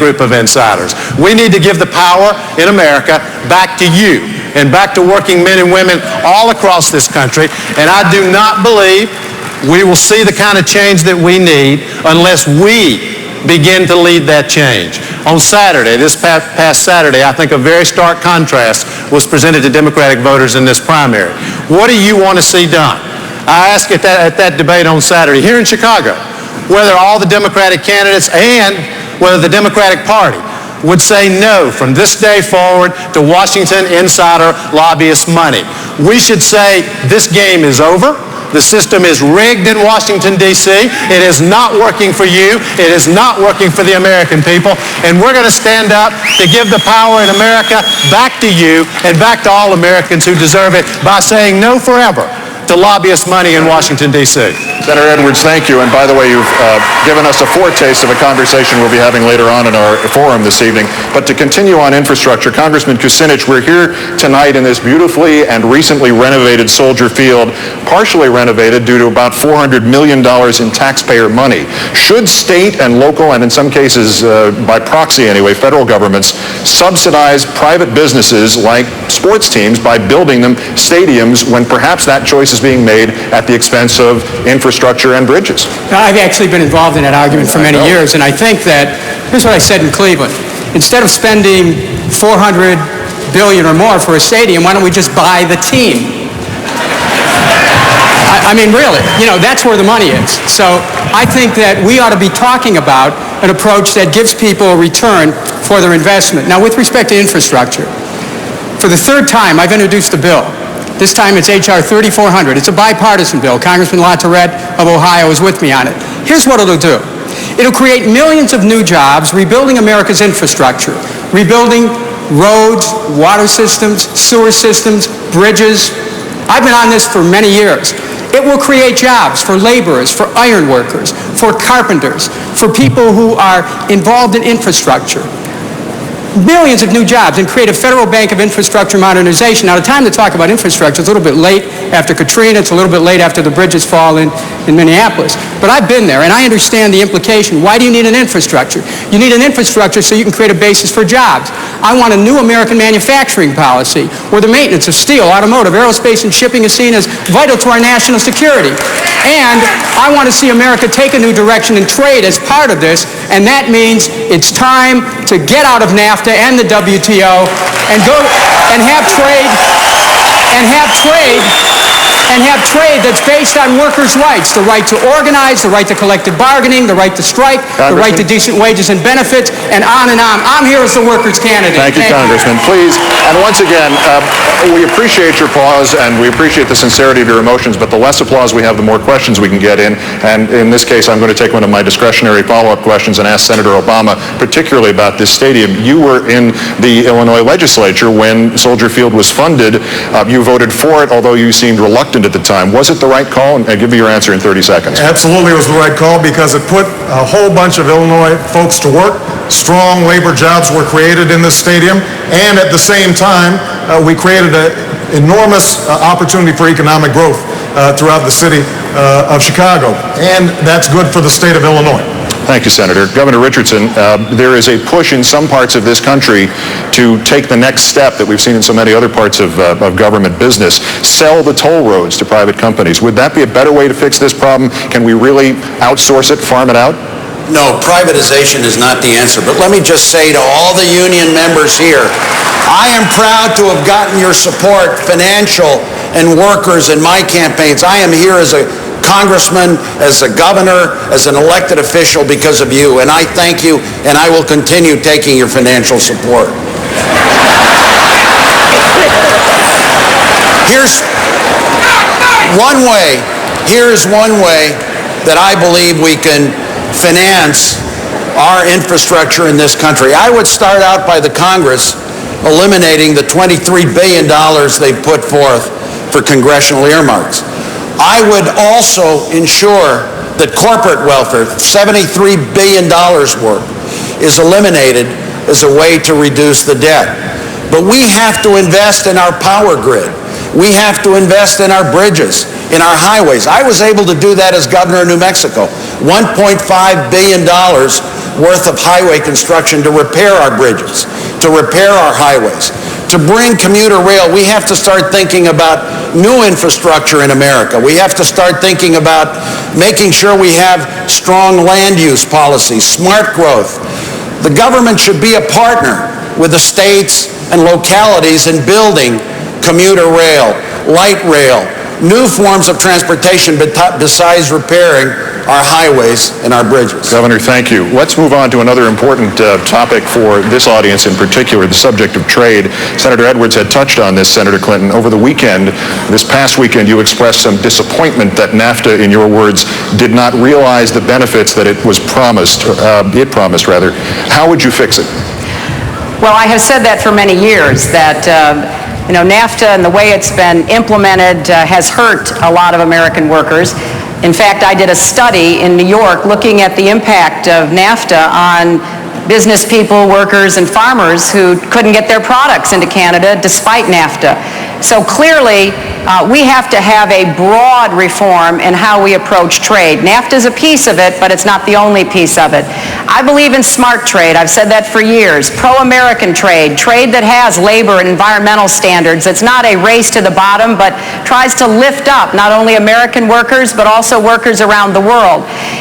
group of insiders. We need to give the power in America back to you and back to working men and women all across this country. And I do not believe we will see the kind of change that we need unless we begin to lead that change. On Saturday, this past Saturday, I think a very stark contrast was presented to Democratic voters in this primary. What do you want to see done? I asked at that debate on Saturday here in Chicago whether all the Democratic candidates and whether the Democratic Party would say no from this day forward to Washington insider lobbyist money. We should say this game is over. The system is rigged in Washington, D.C. It is not working for you. It is not working for the American people. And we're going to stand up to give the power in America back to you and back to all Americans who deserve it by saying no forever to lobbyist money in Washington, D.C. Senator Edwards, thank you. And by the way, you've given us a foretaste of a conversation we'll be having later on in our forum this evening. But to continue on infrastructure, Congressman Kucinich, we're here tonight in this beautifully and recently renovated Soldier Field, partially renovated due to about $400 million in taxpayer money. Should state and local, and in some cases by proxy anyway, federal governments, subsidize private businesses like sports teams by building them stadiums when perhaps that choice is being made at the expense of infrastructure and bridges? I've actually been involved in that argument for many years, and I think that, here's what I said in Cleveland. Instead of spending $400 billion or more for a stadium, why don't we just buy the team? I mean, really, that's where the money is. So I think that we ought to be talking about an approach that gives people a return for their investment. Now, with respect to infrastructure, for the third time, I've introduced a bill. This time it's H.R. 3400. It's a bipartisan bill. Congressman LaTourette of Ohio is with me on it. Here's what it'll do. It'll create millions of new jobs rebuilding America's infrastructure, rebuilding roads, water systems, sewer systems, bridges. I've been on this for many years. It will create jobs for laborers, for iron workers, for carpenters, for people who are involved in infrastructure. Millions of new jobs, and create a federal bank of infrastructure modernization. Now, the time to talk about infrastructure is a little bit late after Katrina. It's a little bit late after the bridges fall in Minneapolis. But I've been there, and I understand the implication. Why do you need an infrastructure? You need an infrastructure so you can create a basis for jobs. I want a new American manufacturing policy where the maintenance of steel, automotive, aerospace, and shipping is seen as vital to our national security. And I want to see America take a new direction in trade as part of this, and that means it's time to get out of NAFTA and the WTO and go and have trade that's based on workers' rights, the right to organize, the right to collective bargaining, the right to strike, the right to decent wages and benefits, and on and on. I'm here as the workers' candidate. Thank you, Congressman. Please, and once again, we appreciate your pause and we appreciate the sincerity of your emotions, but the less applause we have, the more questions we can get in. And in this case, I'm going to take one of my discretionary follow-up questions and ask Senator Obama, particularly about this stadium. You were in the Illinois legislature when Soldier Field was funded. You voted for it, although you seemed reluctant at the time. Was it the right call? And give me your answer in 30 seconds. Absolutely, it was the right call because it put a whole bunch of Illinois folks to work. Strong labor jobs were created in this stadium, and at the same time, we created an enormous opportunity for economic growth throughout the city of Chicago, and that's good for the state of Illinois. Thank you, Senator. Governor Richardson, there is a push in some parts of this country to take the next step that we've seen in so many other parts of government business, sell the toll roads to private companies. Would that be a better way to fix this problem? Can we really outsource it, farm it out? No, privatization is not the answer. But let me just say to all the union members here, I am proud to have gotten your support, financial and workers, in my campaigns. I am here as a congressman, as a governor, as an elected official because of you, and I thank you, and I will continue taking your financial support. Here's one way that I believe we can finance our infrastructure in this country. I would start out by the Congress eliminating the $23 billion they've put forth for congressional earmarks. I would also ensure that corporate welfare, $73 billion worth, is eliminated as a way to reduce the debt. But we have to invest in our power grid. We have to invest in our bridges, in our highways. I was able to do that as governor of New Mexico. $1.5 billion worth of highway construction to repair our bridges, to repair our highways. To bring commuter rail, we have to start thinking about new infrastructure in America. We have to start thinking about making sure we have strong land use policies, smart growth. The government should be a partner with the states and localities in building commuter rail, light rail, new forms of transportation besides repairing our highways and our bridges. Governor, thank you. Let's move on to another important topic for this audience in particular, the subject of trade. Senator Edwards had touched on this, Senator Clinton. Over the weekend, this past weekend, you expressed some disappointment that NAFTA, in your words, did not realize the benefits that it promised. How would you fix it? Well, I have said that for many years, that NAFTA and the way it's been implemented has hurt a lot of American workers. In fact, I did a study in New York looking at the impact of NAFTA on business people, workers, and farmers who couldn't get their products into Canada despite NAFTA. So clearly, we have to have a broad reform in how we approach trade. NAFTA is a piece of it, but it's not the only piece of it. I believe in smart trade. I've said that for years. Pro-American trade, trade that has labor and environmental standards. It's not a race to the bottom, but tries to lift up not only American workers, but also workers around the world.